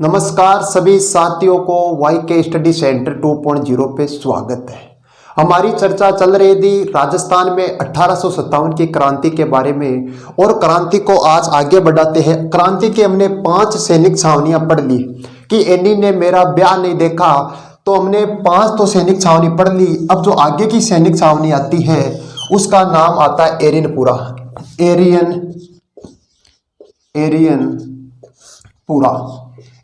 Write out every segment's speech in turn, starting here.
नमस्कार सभी साथियों को वाई के स्टडी सेंटर 2.0 पे स्वागत है। हमारी चर्चा चल रही थी राजस्थान में 1857 की क्रांति के बारे में और क्रांति को आज आगे बढ़ाते हैं। क्रांति के हमने 5 सैनिक छावनियां पढ़ ली कि एनी ने मेरा ब्याह नहीं देखा, तो हमने 5 तो सैनिक छावनी पढ़ ली। अब जो आगे की सैनिक छावनी आती है उसका नाम आता है एरियनपुरा।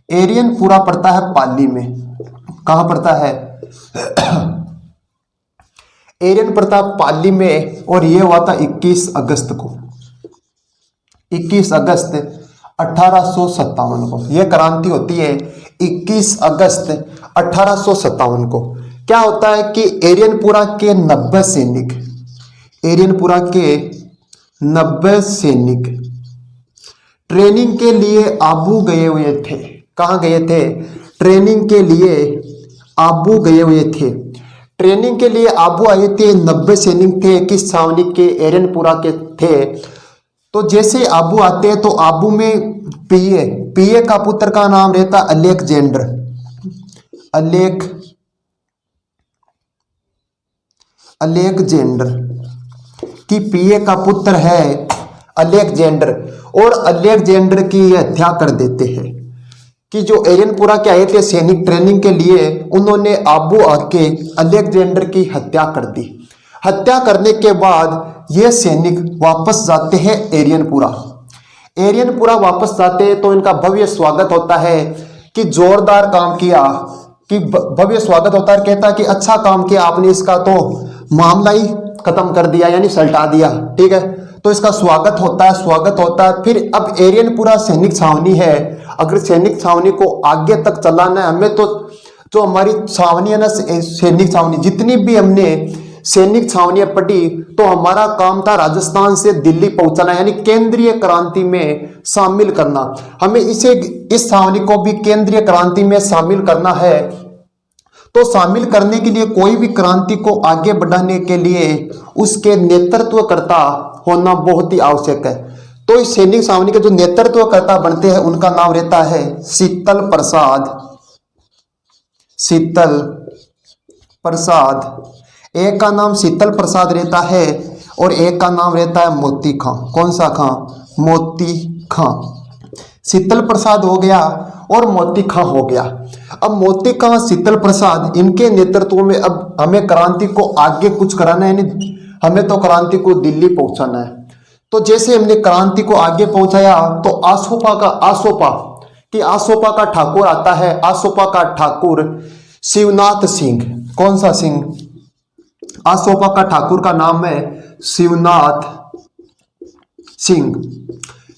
एरियनपुरा पड़ता है पाली में। कहां पड़ता है? एरियन पड़ता है पाली में। और ये हुआ था 21 अगस्त को, 21 अगस्त 1857 को। यह क्रांति होती है 21 अगस्त 1857 को। क्या होता है कि एरियनपुरा के 90 सैनिक ट्रेनिंग के लिए आबू गए हुए थे। कहाँ गए थे? ट्रेनिंग के लिए आबू गए हुए थे। ट्रेनिंग के लिए आबू आए थे। 90 सैनिक थे, किस छावनी के? एरियनपुरा के थे। तो जैसे आबू आते हैं तो आबू में पीए का पुत्र का नाम रहता अलेक्जेंडर कि पीए का पुत्र है अलेक्जेंडर। और अलेक्जेंडर की हत्या कर देते हैं कि जो एरियनपुरा के आए थे सैनिक ट्रेनिंग के लिए, उन्होंने आबू आके अलेक्जेंडर की हत्या कर दी। हत्या करने के बाद ये सैनिक वापस जाते हैं एरियनपुरा वापस जाते हैं तो इनका भव्य स्वागत होता है कि जोरदार काम किया, कि भव्य स्वागत होता है। कहता है कि अच्छा काम किया आपने, इसका तो मामला ही खत्म कर दिया, यानी सल्टा दिया। ठीक है, तो इसका स्वागत होता है। फिर अब एरियनपुरा सैनिक छावनी है। अगर सैनिक छावनी को आगे तक चलाना है हमें, तो जो हमारी छावनी है ना, सैनिक छावनी, जितनी भी हमने सैनिक छावनियां पढ़ी, तो हमारा काम था राजस्थान से दिल्ली पहुंचाना, यानी केंद्रीय क्रांति में शामिल करना। हमें इस छावनी को भी केंद्रीय क्रांति में शामिल करना है। तो शामिल करने के लिए, कोई भी क्रांति को आगे बढ़ाने के लिए उसके नेतृत्वकर्ता होना बहुत ही आवश्यक है। तो इस सैनिक छावनी के जो नेतृत्वकर्ता बनते हैं उनका नाम रहता है शीतल प्रसाद। एक का नाम शीतल प्रसाद रहता है और एक का नाम रहता है मोती खां। कौन सा खां? मोती खां। शीतल प्रसाद हो गया और मोती खां हो गया। अब मोती खां, शीतल प्रसाद, इनके नेतृत्व में अब हमें क्रांति को आगे कुछ कराना है। यानी हमें तो क्रांति को दिल्ली पहुंचाना है। तो जैसे हमने क्रांति को आगे पहुंचाया तो आसोपा का ठाकुर आता है। आसोपा का ठाकुर शिवनाथ सिंह। कौन सा सिंह? आसोपा का ठाकुर का नाम है शिवनाथ सिंह।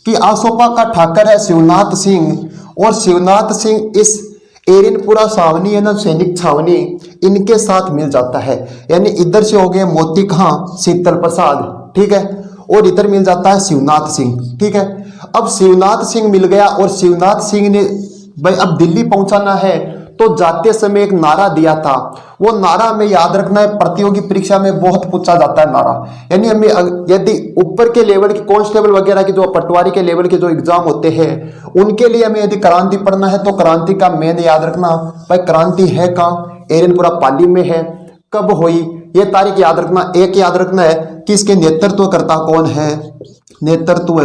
कि आसोपा का ठाकुर है शिवनाथ सिंह, और शिवनाथ सिंह इस एरियनपुरा छावनी है ना, सैनिक छावनी, इनके साथ मिल जाता है। यानी इधर से हो गए मोती खां, शीतल प्रसाद, ठीक है, और इधर मिल जाता है शिवनाथ सिंह। ठीक है, अब शिवनाथ सिंह मिल गया और शिवनाथ सिंह ने भाई अब दिल्ली पहुंचाना है, तो जाते समय एक नारा दिया था। वो नारा में याद रखना है, प्रतियोगी परीक्षा में बहुत पूछा जाता है नारा। यानी हमें यदि ऊपर के लेवल की कांस्टेबल वगैरह की, जो पटवारी के लेवल के जो एग्जाम होते हैं, उनके लिए हमें यदि क्रांति पढ़ना है तो क्रांति का मेन याद रखना, भाई क्रांति है कहाँ? एरियनपुरा पाली में है। कब हुई ये तारीख याद रखना। एक याद रखना है कि इसके नेतृत्वकर्ता कौन है, नेतृत्व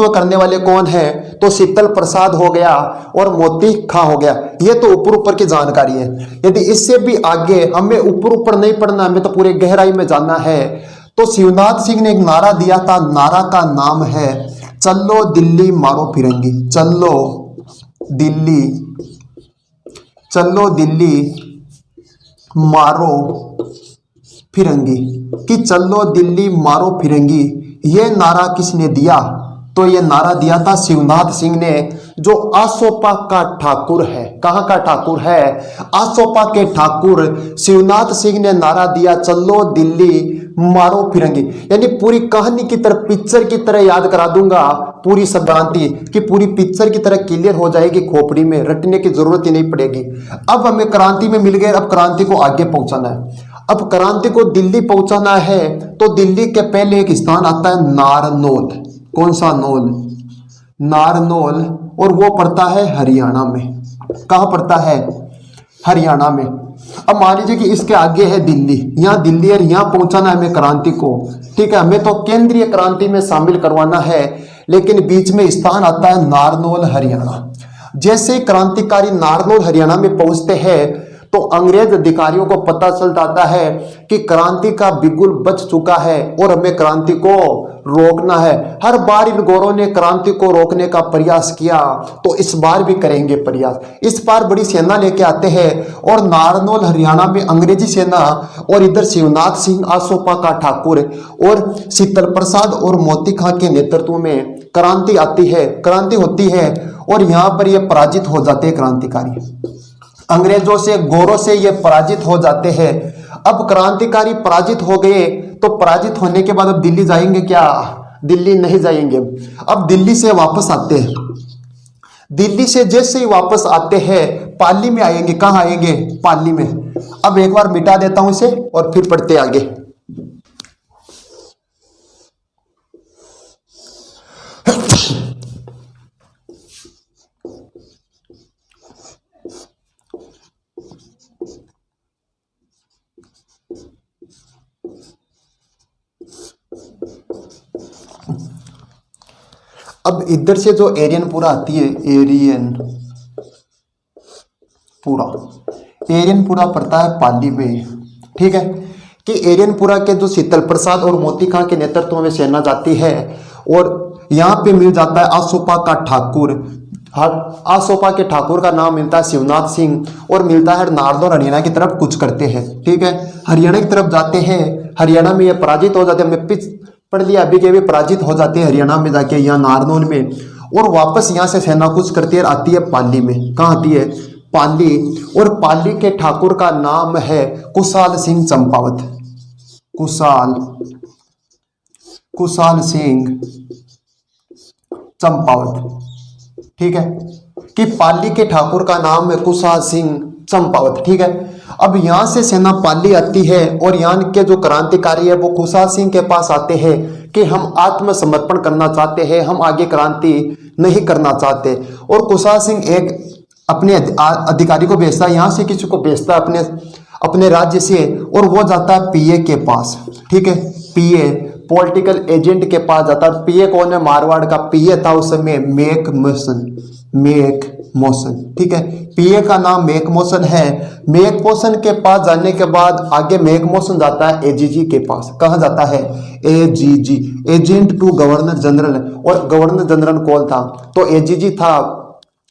करने वाले कौन है? तो शीतल प्रसाद हो गया और मोती खां हो गया। ये तो ऊपर की जानकारी है। यदि इससे भी आगे हमें ऊपर नहीं पढ़ना, हमें तो पूरे गहराई में जानना है। तो शिवनाथ सिंह ने एक नारा दिया था, नारा का नाम है चलो दिल्ली मारो फिरंगी। चलो दिल्ली मारो फिरंगी। कि चलो दिल्ली मारो फिरंगी, ये नारा किसने दिया? तो ये नारा दिया था शिवनाथ सिंह ने, जो आसोपा का ठाकुर है। कहां का ठाकुर है? आसोपा के ठाकुर शिवनाथ सिंह ने नारा दिया, चलो दिल्ली मारो फिरंगी। यानी पूरी कहानी की तरह, पिक्चर की तरह याद करा दूंगा पूरी शब्दांती, कि पूरी पिक्चर की तरह क्लियर हो जाएगी खोपड़ी में, रटने की जरूरत ही नहीं पड़ेगी। अब हमें क्रांति में मिल गए, अब क्रांति को आगे पहुंचाना है। अब क्रांति को दिल्ली पहुंचाना है तो दिल्ली के पहले एक स्थान आता है नारनौल। कौन सा नौल? नारनौल और वो पड़ता है हरियाणा में। कहाँ पड़ता है? हरियाणा में। अब मान लीजिए कि इसके आगे है दिल्ली, यहाँ दिल्ली और यहाँ पहुंचाना है हमें क्रांति को, ठीक है, हमें तो केंद्रीय क्रांति में शामिल करवाना है, लेकिन बीच में स्थान आता है नारनौल हरियाणा। जैसे ही क्रांतिकारी नारनौल हरियाणा में पहुंचते हैं तो अंग्रेज अधिकारियों को पता चल जाता है कि क्रांति का बिगुल बज चुका है और हमें क्रांति को रोकना है। हर बार इन गोरों ने क्रांति को रोकने का प्रयास किया, तो इस बार भी करेंगे प्रयास। इस बार बड़ी सेना लेके आते हैं और नारनौल हरियाणा में अंग्रेजी सेना और इधर शिवनाथ सिंह, आसोपा का ठाकुर और शीतल प्रसाद और मोती खां के नेतृत्व में क्रांति आती है, क्रांति होती है और यहाँ पर ये पराजित हो जाते हैं क्रांतिकारी। अंग्रेजों से, गोरों से ये पराजित हो जाते हैं। अब क्रांतिकारी पराजित हो गए तो पराजित होने के बाद अब दिल्ली जाएंगे क्या? दिल्ली नहीं जाएंगे। अब दिल्ली से वापस आते हैं। दिल्ली से जैसे ही वापस आते हैं पाली में आएंगे। कहाँ आएंगे? पाली में। अब एक बार मिटा देता हूं इसे और फिर पढ़ते आगे। अब इधर से जो एरियनपुरा आती है, एरियनपुरा पड़ता है पाली में, ठीक है, कि एरियनपुरा के जो शीतल प्रसाद और मोती खां के नेतृत्व में सेना जाती है और यहाँ पे मिल जाता है आसोपा का ठाकुर। आसोपा के ठाकुर का नाम मिलता है शिवनाथ सिंह और मिलता है नारनौल हरियाणा की तरफ कुछ करते हैं, ठीक है, हरियाणा की तरफ जाते हैं। हरियाणा में ये पराजित हो जाते हैं, हमने पढ़ लिया अभी के भी पराजित हो जाते हैं हरियाणा में जाके, यहाँ नारनौल में, और वापस यहाँ से सेना कुछ करती है, आती है पाली में। कहाँ आती है? पाली। और पाली के ठाकुर का नाम है कुशाल सिंह चंपावत। कुशाल सिंह चंपावत, ठीक है, कि पाली के ठाकुर का नाम है कुशाल सिंह चंपावत, ठीक है। अब यहां से सेना पाली आती है और यहाँ के जो क्रांतिकारी है वो कुशाल सिंह के पास आते हैं कि हम आत्मसमर्पण करना चाहते हैं, हम आगे क्रांति नहीं करना चाहते। और कुशाल सिंह एक अपने अधिकारी को भेजता है, यहाँ से किसी को भेजता है अपने राज्य से, और वो जाता है पीए के पास, ठीक है, पीए पॉलिटिकल एजेंट के पास जाता है। पीए कौन है? मारवाड़ का पीए था उस समय, मेक मोशन, ठीक है, पीए का नाम मेक मोशन है। मेक मोशन के पास जाने के बाद आगे मेक मोशन जाता है एजीजी के पास। कहाँ जाता है? AGG, agent to governor general. और गवर्नर जनरल कौन था? तो एजीजी था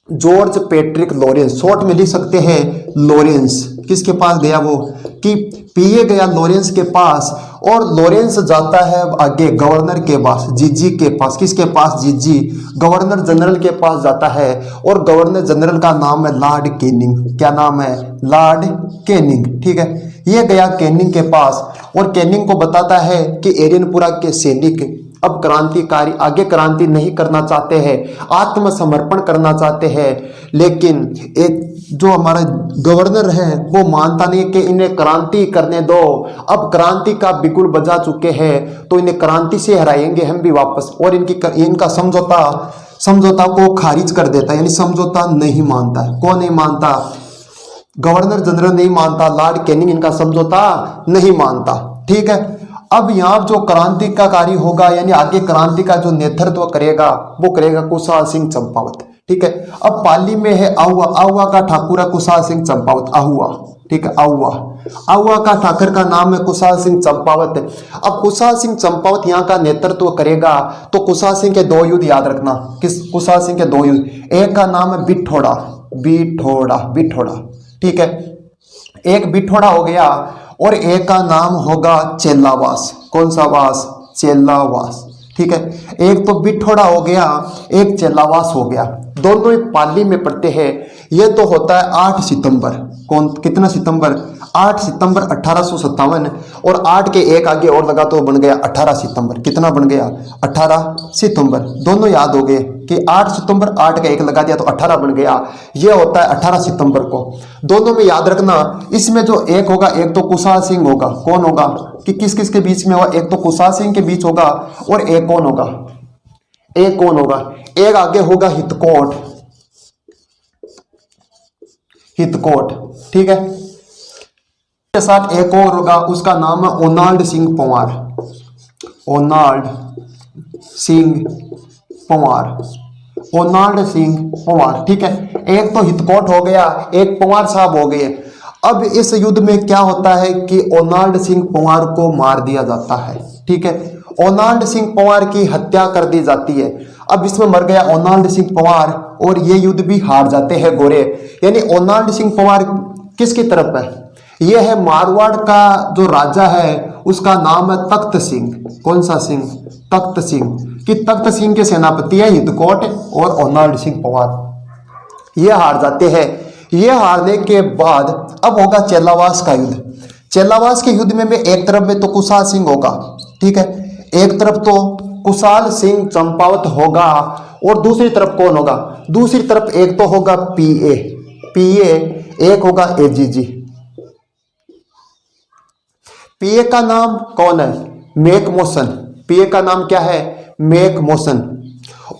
जॉर्ज पैट्रिक लॉरेंस, शॉर्ट में लिख सकते हैं लॉरेंस। किसके पास गया वो? कि पीए गया लॉरेंस के पास, और लॉरेंस जाता है आगे गवर्नर के पास, जीजी के पास। किसके पास? जीजी, गवर्नर जनरल के पास जाता है, और गवर्नर जनरल का नाम है लॉर्ड कैनिंग। क्या नाम है? लॉर्ड कैनिंग, ठीक है। ये गया कैनिंग के पास और कैनिंग को बताता है कि एरियनपुरा के सैनिक अब क्रांतिकारी आगे क्रांति नहीं करना चाहते हैं, आत्मसमर्पण करना चाहते हैं, लेकिन एक जो हमारा गवर्नर है वो मानता नहीं कि इन्हें क्रांति करने दो, अब क्रांति का बिगुल बजा चुके हैं तो इन्हें क्रांति से हराएंगे हम भी वापस। और इनका समझौता को खारिज कर देता है, यानी समझौता नहीं मानता है। कौन नहीं मानता? गवर्नर जनरल नहीं मानता, लॉर्ड कैनिंग इनका समझौता नहीं मानता, ठीक है। अब यहाँ जो क्रांतिकारी होगा, यानी आगे क्रांति का जो नेतृत्व करेगा वो करेगा कुशाल सिंह चंपावत, ठीक है। अब पाली में है आहुआ का ठाकुर है कुशाल सिंह चंपावत, आहुआ, ठीक है, आहुआ का ठाकुर का नाम है कुशाल सिंह चंपावत। अब कुशाल सिंह चंपावत यहाँ का नेतृत्व करेगा, तो कुशाल सिंह के दो युद्ध याद रखना। किस? कुशाल सिंह के दो युद्ध, एक का नाम है बिठोड़ा, ठीक है, एक बिठोड़ा हो गया, और एक का नाम होगा चेलावास। कौन सा वास? चेलावास, ठीक है। एक तो बिठोड़ा हो गया, एक चेलावास हो गया, दोनों ही पाली में पड़ते हैं। यह तो होता है 8 सितंबर। कितना सितंबर? 8 सितंबर 1857, और 8 के एक आगे और लगा तो बन गया 18 सितंबर। कितना बन गया? 18 सितंबर। दोनों याद हो गए कि 8 सितंबर, 8 का एक लगा दिया तो 18 बन गया। यह होता है 18 सितंबर को। दोनों में याद रखना, इसमें जो एक होगा, एक तो कुशाल सिंह होगा। कौन होगा? कि किस किस के बीच में होगा? एक तो कुशाल सिंह के बीच होगा, और एक कौन होगा? एक आगे होगा हितकोट। हितकोट, ठीक है। के साथ एक और होगा, उसका नाम है ओनाल्ड सिंह पंवार, ओनाल्ड सिंह पंवार, ओनाल्ड सिंह पंवार, ठीक है। एक तो हितकोट हो गया, एक पंवार साहब हो गए। अब इस युद्ध में क्या होता है कि ओनाल्ड सिंह पंवार को मार दिया जाता है, ठीक है। ओनाल्ड सिंह पंवार की हत्या कर दी जाती है। अब इसमें मर गया ओनाल्ड सिंह पंवार और ये युद्ध भी हार जाते हैं गोरे। यानी ओनाल्ड सिंह पंवार किसकी तरफ है? यह है मारवाड़ का जो राजा है उसका नाम है तख्त सिंह। कौन सा सिंह? तख्त सिंह। कि तख्त सिंह के सेनापति है हितकोट और ओनाल्ड सिंह पंवार। ये हार जाते हैं। ये हारने के बाद अब होगा चेलावास का युद्ध। चेलावास के युद्ध में एक तरफ में तो कुशाल सिंह होगा, ठीक है, एक तरफ तो कुशाल सिंह चंपावत होगा और दूसरी तरफ कौन होगा? दूसरी तरफ एक तो होगा पीए, एक होगा एजीजी। पीए का नाम कौन है? मैक मोशन। पीए का नाम क्या है? मैक मोशन।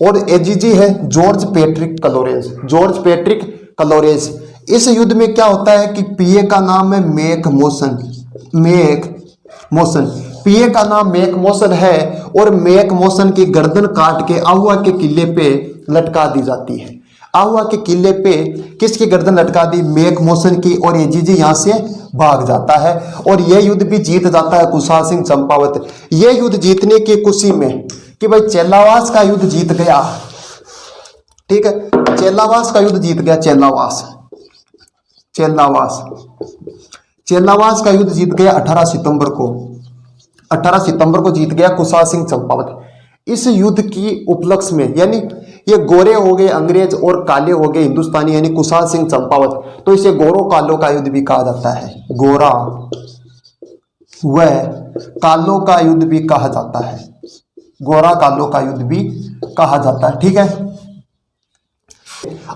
और एजीजी है George Patrick Clarence, George Patrick Clarence. इस युद्ध में क्या होता है कि पीए का नाम है मैक मोशन, मैक मोशन। पीए का नाम मैक मोशन है और मैक मोशन की गर्दन काट के आहुआ के किले पे लटका दी जाती है। आहुआ के किले पे किसकी गर्दन लटका दी? मैक मोशन की। और एजीजी यहां से भाग जाता है और यह युद्ध भी जीत जाता है कुशाल सिंह चंपावत। यह युद्ध जीतने की खुशी में कि भाई चेलावास का युद्ध जीत गया, ठीक है, चेलावास का युद्ध जीत गया। चेलावास चेलावास का युद्ध जीत गया 18 सितंबर को, 18 सितंबर को जीत गया कुशाल सिंह चंपावत। इस युद्ध की उपलक्ष्य में, यानी ये गोरे हो गए अंग्रेज और काले हो गए हिंदुस्तानी, यानी कुशाल सिंह चंपावत, तो इसे गोरो कालो का युद्ध भी कहा जाता है। गोरा व कालो का युद्ध भी कहा जाता है, गोरा कालो का युद्ध भी कहा जाता है, ठीक है।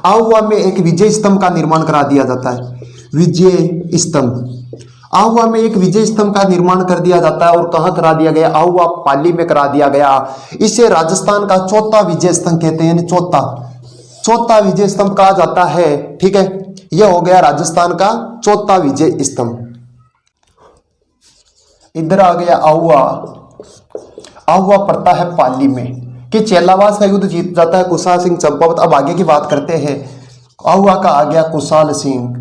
आहुआ में एक विजय स्तंभ का निर्माण करा दिया जाता है, विजय स्तंभ। आहुआ में एक विजय स्तंभ का निर्माण कर दिया जाता है और कहां करा दिया गया? आहुआ पाली में करा दिया गया। इसे राजस्थान का चौथा विजय स्तंभ कहते हैं, चौथा विजय स्तंभ कहा जाता है, ठीक है। यह हो गया राजस्थान का चौथा विजय स्तंभ। इधर आ गया आहुआ। आहुआ पड़ता है पाली में कि चेलावास का युद्ध जीत जाता है कुशाल सिंह चंपावत। अब आगे की बात करते हैं। आहुआ का आ गया कुशाल सिंह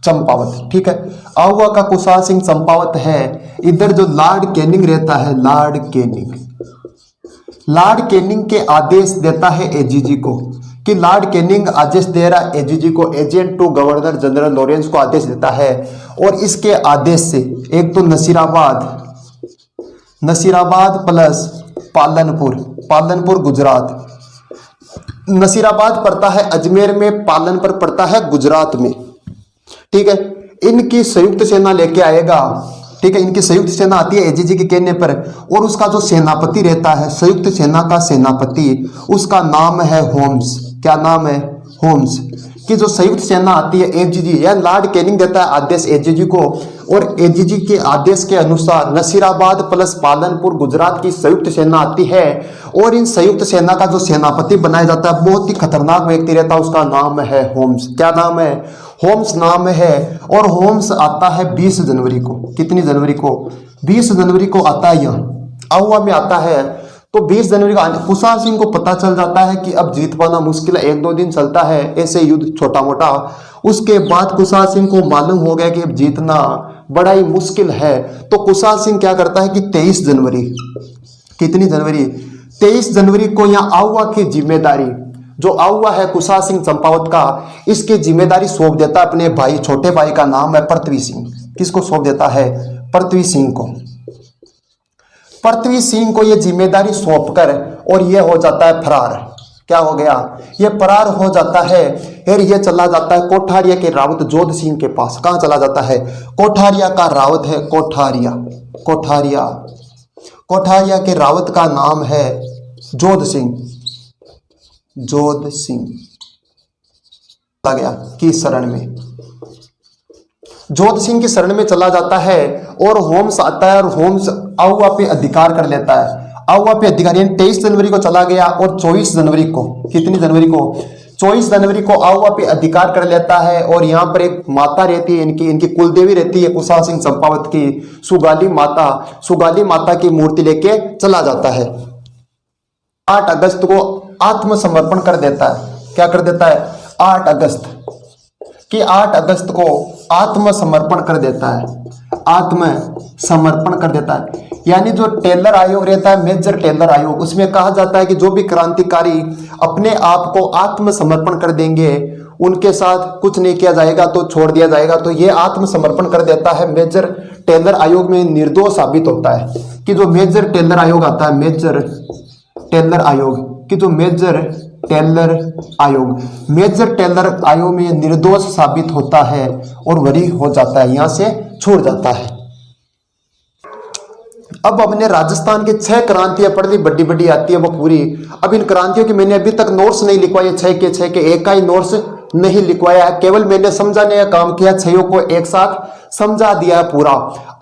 चंपावत, ठीक है। आहुआ का कुशाल सिंह चंपावत है। इधर जो लॉर्ड कैनिंग रहता है, लॉर्ड कैनिंग के आदेश देता है एजीजी को, कि लॉर्ड कैनिंग आदेश दे रहा है एजीजी को, agent to governor general Lawrence को आदेश देता है। और इसके आदेश से एक तो नसीराबाद प्लस पालनपुर गुजरात। नसीराबाद पड़ता है अजमेर में, पालनपुर पड़ता है गुजरात में, ठीक है। इनकी संयुक्त सेना लेके आएगा, ठीक है। इनकी संयुक्त सेना आती है एजीजी के कहने पर और उसका जो सेनापति रहता है, संयुक्त सेना का सेनापति, उसका नाम है होम्स। क्या नाम है? होम्स। कि जो संयुक्त सेना आती है एजीजी, या लॉर्ड कैनिंग देता है आदेश एजीजी को और एजीजी के आदेश के अनुसार नसीराबाद प्लस पालनपुर गुजरात की संयुक्त सेना आती है। और इन संयुक्त सेना का जो सेनापति बनाया जाता है बहुत ही खतरनाक व्यक्ति रहता है, उसका नाम है होम्स। क्या नाम है? होम्स नाम है। और होम्स आता है 20 जनवरी को। कितनी जनवरी को? 20 जनवरी को आता है, यहाँ आहुआ में आता है। तो 20 जनवरी को कुशाल सिंह को पता चल जाता है कि अब जीत पाना मुश्किल है, 1-2 दिन चलता है ऐसे युद्ध छोटा मोटा। उसके बाद कुशाल सिंह को मालूम हो गया कि अब जीतना बड़ा ही मुश्किल है। तो कुशाल सिंह क्या करता है कि 23 जनवरी, कितनी जनवरी? 23 जनवरी को यहाँ आहुआ की जिम्मेदारी, जो आहुआ है कुशाल सिंह चंपावत का, इसकी जिम्मेदारी सौंप देता है अपने भाई, छोटे भाई का नाम है पृथ्वी सिंह। किसको सौंप देता है? पृथ्वी सिंह को। पृथ्वी सिंह को यह जिम्मेदारी सौंपकर और यह हो जाता है फरार। क्या हो गया? यह फरार हो जाता है। फिर यह चला जाता है कोठारिया के रावत जोध सिंह के पास। कहां चला जाता है? कोठारिया का रावत है कोठारिया के रावत का नाम है जोध सिंह चला गया की शरण में, जोध सिंह की शरण में चला जाता है। और होम्स आता है और होम्स आहुआ पे अधिकार कर लेता है। आहुआ पे अधिकार, यानी 23 जनवरी को चला गया और 24 जनवरी को, कितनी जनवरी को? 24 जनवरी को आहुआ पे अधिकार कर लेता है और यहाँ पर एक माता रहती है, इनकी कुलदेवी रहती है कुशाल सिंह चंपावत की, सुगाली माता की मूर्ति लेके चला जाता है। 8 अगस्त को आत्मसमर्पण कर देता है। क्या कर देता है? 8 अगस्त को आत्मसमर्पण कर देता है, आत्मसमर्पण कर देता है। यानी जो टेलर आयोग रहता है, मेजर टेलर आयोग, उसमें कहा जाता है कि जो भी क्रांतिकारी अपने आप को आत्मसमर्पण कर देंगे उनके साथ कुछ नहीं किया जाएगा, तो छोड़ दिया जाएगा। तो ये आत्मसमर्पण कर देता है, मेजर टेलर आयोग में निर्दोष साबित होता है कि जो मेजर टेलर आयोग आता है, मेजर टेलर आयोग में निर्दोष साबित होता है और बरी हो जाता है, यहां से छोड़ जाता है। अब हमने राजस्थान की 6 क्रांतियां पढ़ ली, बड़ी बड़ी आती है वो पूरी। अब इन क्रांतियों के मैंने अभी तक नोट्स नहीं लिखवाए, 6 के एक का ही नोट्स नहीं लिखवाया है, केवल मैंने समझाने का काम किया, 6 को एक साथ समझा दिया है पूरा।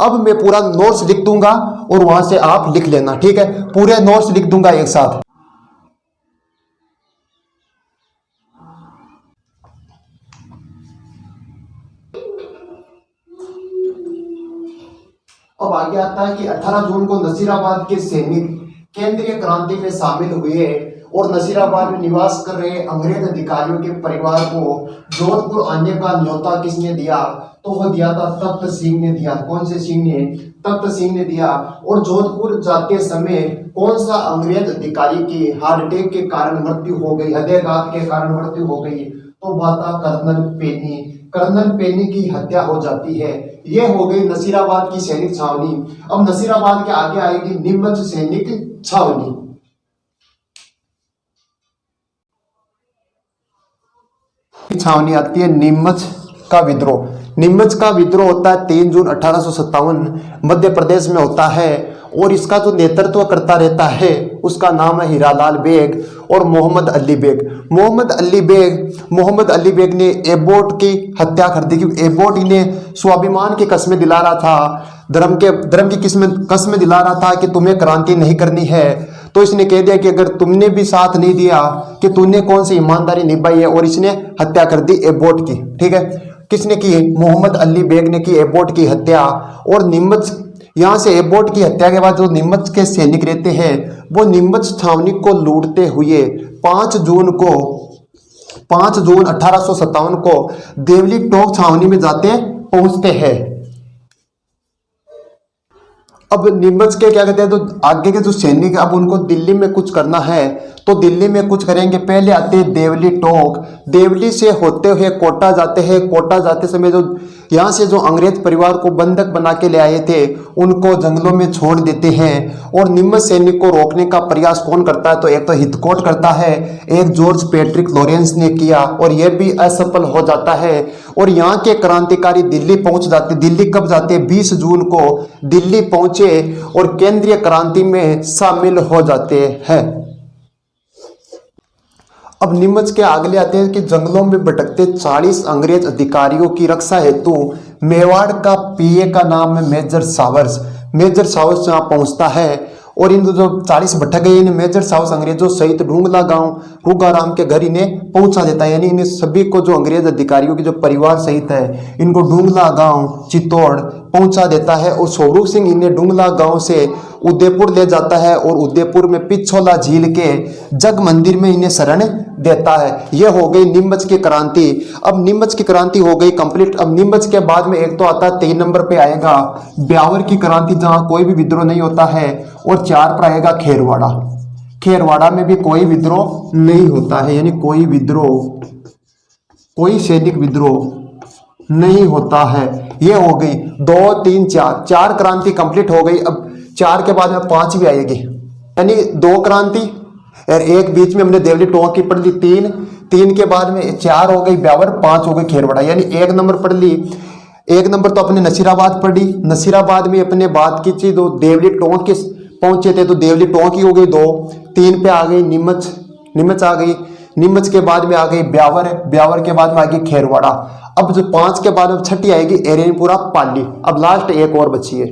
अब मैं पूरा नोट्स लिख दूंगा और वहां से आप लिख लेना, ठीक है? पूरे नोट्स लिख दूंगा एक साथ। अब आगे आता है कि 18 जून को नसीराबाद के सैनिक केंद्रीय क्रांति में शामिल हुए और नसीराबाद में निवास कर रहे अंग्रेज अधिकारियों के परिवार को जोधपुर आने का न्योता किसने दिया? तो वो दिया था तख्त सिंह ने दिया। कौन से सिंह ने? तख्त सिंह ने दिया। और जोधपुर जाते समय कौन सा अंग्रेज अधिकारी की हार्ट अटैक के कारण मृत्यु हो गई, हृदयघात के कारण मृत्यु हो गई? तो वह था कर्नल पेनी की हत्या हो जाती है। ये हो गई नसीराबाद की सैनिक छावनी। अब नसीराबाद के आगे आएगी नीमच सैनिक छावनी। छावनी आती है नीमच का विद्रोह। नीमच का विद्रोह होता है 3 जून 1857 मध्य प्रदेश में होता है और इसका जो नेतृत्व करता रहता है उसका नाम है हीरालाल बेग और मोहम्मद अली बेग ने एबोट की हत्या कर दी, क्योंकि एबोट इन्हें स्वाभिमान की कस्में दिला रहा था, धर्म की कस्में दिला रहा था कि तुम्हें क्रांति नहीं करनी है। तो इसने कह दिया कि अगर तुमने भी साथ नहीं दिया कि तूने कौन सी ईमानदारी निभाई है, और इसने हत्या कर दी एबोट की। ठीक है, किसने की? मोहम्मद अली बेग ने की एबोट की हत्या। और नीमच, यहां से एबोट की हत्या के बाद जो नीमच के सैनिक रहते हैं वो नीमच छावनी को लूटते हुए 5 जून 1857 को देवली टोक छावनी में पहुंचते हैं। अब नीमच के क्या कहते हैं, तो आगे के जो सैनिक अब उनको दिल्ली में कुछ करना है तो दिल्ली में कुछ करेंगे। पहले आते हैं देवली टोक, देवली से होते हुए कोटा जाते हैं। कोटा जाते समय जो यहाँ से जो अंग्रेज परिवार को बंधक बना के ले आए थे उनको जंगलों में छोड़ देते हैं। और नीमच सैनिक को रोकने का प्रयास कौन करता है? तो एक तो हिथकोट करता है, एक जॉर्ज पैट्रिक लॉरेंस ने किया और यह भी असफल हो जाता है। और यहाँ के क्रांतिकारी दिल्ली पहुंच जाते। दिल्ली कब जाते? 20 जून को दिल्ली पहुंचे और केंद्रीय क्रांति में शामिल हो जाते हैं। अब नीमच के आगे आते हैं कि जंगलों में भटकते 40 अंग्रेज अधिकारियों की रक्षा हेतु मेवाड़ का पीए का नाम है मेजर सावर्स यहाँ पहुंचता है। और इन जो 40 भटक गए इन मेजर सावर्स अंग्रेजों सहित ढूंगला गांव रूगाराम के घर इन्हें पहुंचा देता है। यानी इन सभी को जो अंग्रेज अधिकारियों के जो परिवार सहित है इनको ढूंगला गांव चित्तौड़ पहुंचा देता है। और स्वरूप सिंह इन्हें ढूंगला गांव से उदयपुर ले जाता है और उदयपुर में पिछोला झील के जग मंदिर में इन्हें शरण देता है। यह हो गई नीमच की क्रांति। अब नीमच की क्रांति हो गई कंप्लीट। अब नीमच के बाद में एक तो आता है 3 नंबर पे आएगा ब्यावर की क्रांति, जहां कोई भी विद्रोह नहीं होता है। और 4 पर आएगा खेरवाड़ा में भी कोई विद्रोह नहीं होता है, यानी कोई सैनिक विद्रोह नहीं होता है। ये हो गई 2 3 4 क्रांति कंप्लीट हो गई। अब 4 के बाद में 5 भी आएगी, यानी 2 क्रांति और एक बीच में हमने देवली टोक की पढ़ ली 3 के बाद में 4 हो गई ब्यावर, 5 हो गई खेरवाड़ा, यानी 1 नंबर पढ़ ली। 1 नंबर तो अपने नसीराबाद पढ़ी, नसीराबाद में अपने बात की चीज दो देवली टोक के पहुंचे थे तो देवली टोक ही हो गई 2। 3 पे आ गई नीमच आ गई, नीमच के बाद में आ गई ब्यावर के बाद में आ गई खेरवाड़ा। अब जो 5 के बाद में 6ठी आएगी एरेनपुरा पाली। अब लास्ट एक और बची है।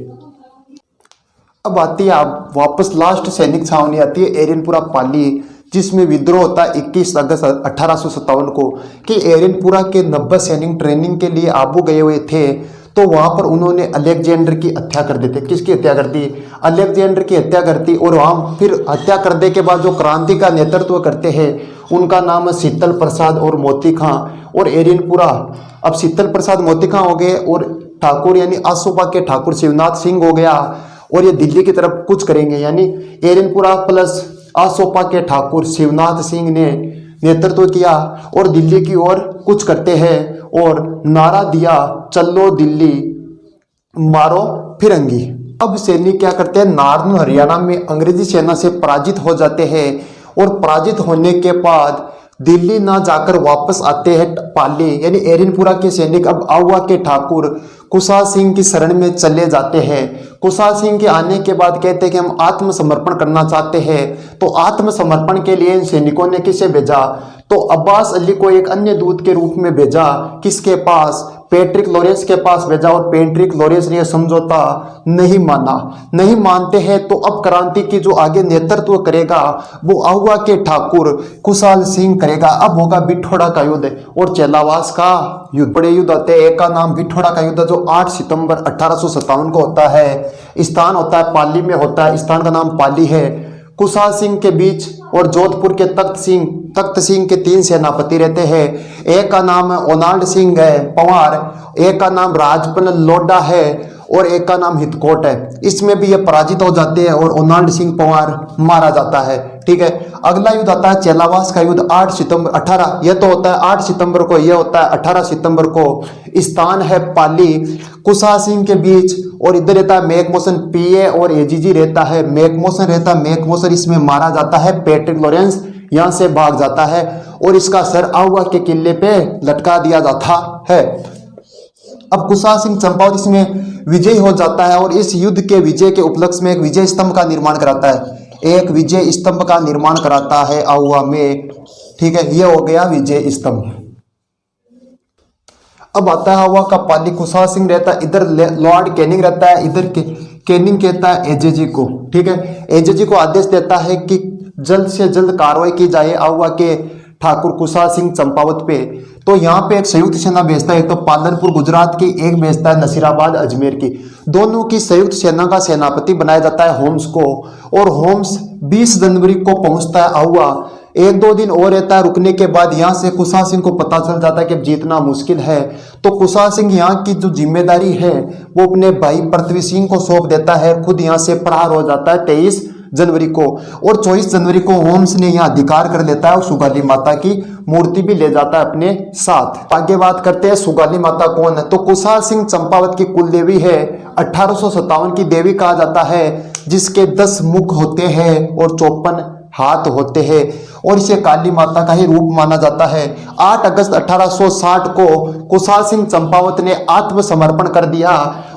अब आती है आप वापस लास्ट सैनिक छावनी आती है एरेनपुरा पाली। जिसमें विद्रोह होता है 21 अगस्त 1857 को, कि एरनपुरा के 90 सैनिक ट्रेनिंग के लिए आबू गए हुए थे। तो वहां पर उन्होंने अलेक्जेंडर की हत्या कर देते। किसकी हत्या कर दी? अलेक्जेंडर की हत्या कर दी। और वहां फिर हत्या करने के बाद जो क्रांति का नेतृत्व करते हैं उनका नाम है शीतल प्रसाद और मोती खां। और एरनपुरा, अब शीतल प्रसाद मोती खां हो गए और ठाकुर यानी आसोपा के ठाकुर शिवनाथ सिंह हो गया। और ये दिल्ली की तरफ कुछ करेंगे, यानी एरनपुरा प्लस आसोपा के ठाकुर शिवनाथ सिंह ने नेतृत्व किया और दिल्ली की ओर कुछ करते हैं और नारा दिया, चलो दिल्ली मारो फिरंगी। अब सैनिक क्या करते हैं, नार्दर्न हरियाणा में अंग्रेजी सेना से पराजित हो जाते हैं और पराजित होने के बाद दिल्ली ना जाकर वापस आते हैं पाली, यानी एरनपुरा के सैनिक अब आहुआ के ठाकुर कुशा सिंह की शरण में चले जाते हैं। कुशा सिंह के आने के बाद कहते हैं कि हम आत्मसमर्पण करना चाहते हैं। तो आत्मसमर्पण के लिए इन सैनिकों ने किसे भेजा? तो अब्बास अली को एक अन्य दूत के रूप में भेजा। किसके पास? पैट्रिक लॉरेंस के पास भेजा। और पैट्रिक लॉरेंस ने समझौता नहीं माना। नहीं मानते हैं तो अब क्रांति की जो आगे नेतृत्व करेगा वो आहुआ के ठाकुर कुशाल सिंह करेगा। अब होगा बिठोड़ा का युद्ध और चेलावास का युद्ध। बड़े युद्ध होते हैं। एक का नाम बिठोड़ा का युद्ध जो 8 सितंबर 1857 को होता है। स्थान होता है पाली में होता है। स्थान का नाम पाली है। कुशा सिंह के बीच और जोधपुर के तख्त सिंह के 3 सेनापति रहते हैं। एक का नाम ओनाल्ड सिंह है पंवार, एक का नाम राजपन लोडा है और एक का नाम हितकोट है। इसमें भी ये पराजित हो जाते हैं और ओनाल्ड सिंह पंवार मारा जाता है। ठीक है, अगला युद्ध आता है चेलावास का युद्ध 8 सितंबर 18, यह तो होता है 8 सितंबर को, यह होता है 18 सितंबर को। स्थान है पाली। कुशा सिंह के बीच और इधर रहता है मैकमोसन, पीए और एजीजी रहता है। मैकमोसन रहता है, मैकमोसन इसमें मारा जाता है। पैट्रिक लॉरेंस यहां से भाग जाता है और इसका सर आहुआ के किले पे लटका दिया जाता है। अब कुशा सिंह चंपावत इसमें विजयी हो जाता है और इस युद्ध के विजय के उपलक्ष्य में एक विजय स्तंभ का निर्माण कराता है। एक विजय स्तंभ का निर्माण कराता है आहुआ में। ठीक है, ये हो गया विजय स्तंभ। अब आता है आहुआ का पाली। कुशा सिंह रहता है इधर, लॉर्ड कैनिंग रहता है इधर। कैनिंग कहता है एजेजी को, ठीक है, एजेजी को आदेश देता है कि जल्द से जल्द कार्रवाई की जाए आहुआ के ठाकुर कुशा सिंह चंपावत पे। तो यहाँ पे एक संयुक्त सेना भेजता है, एक तो पालनपुर गुजरात की, एक भेजता है नसीराबाद अजमेर की। दोनों की संयुक्त सेना का सेनापति बनाया जाता है होम्स को। और होम्स 20 जनवरी को पहुंचता है आहुआ। 1-2 दिन और रहता है। रुकने के बाद यहाँ से कुशा सिंह को पता चल जाता है कि जीतना मुश्किल है। तो कुशा सिंह यहाँ की जो जिम्मेदारी है वो अपने भाई पृथ्वी सिंह को सौंप देता है। खुद यहाँ से फरार हो जाता है 23 जनवरी को। और 24 जनवरी को होम्स ने यहाँ अधिकार कर लेता है और सुगाली माता की मूर्ति भी ले जाता है अपने साथ। आगे बात करते हैं सुगाली माता कौन है। तो कुशा सिंह चंपावत की कुल देवी है। 1857 की देवी कहा जाता है, जिसके 10 मुख होते हैं और 54 हाथ होते हैं और इसे काली माता का ही रूप माना जाता है। 8 अगस्त 1860 को कुशा सिंह चंपावत ने आत्मसमर्पण कर दिया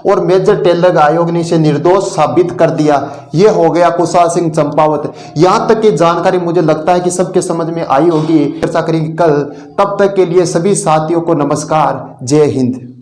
और मेजर टेलर आयोग ने इसे निर्दोष साबित कर दिया। यह हो गया कुशा सिंह चंपावत। यहां तक की जानकारी मुझे लगता है कि सबके समझ में आई होगी। चर्चा करेंगे कल। तब तक के लिए सभी साथियों को नमस्कार। जय हिंद।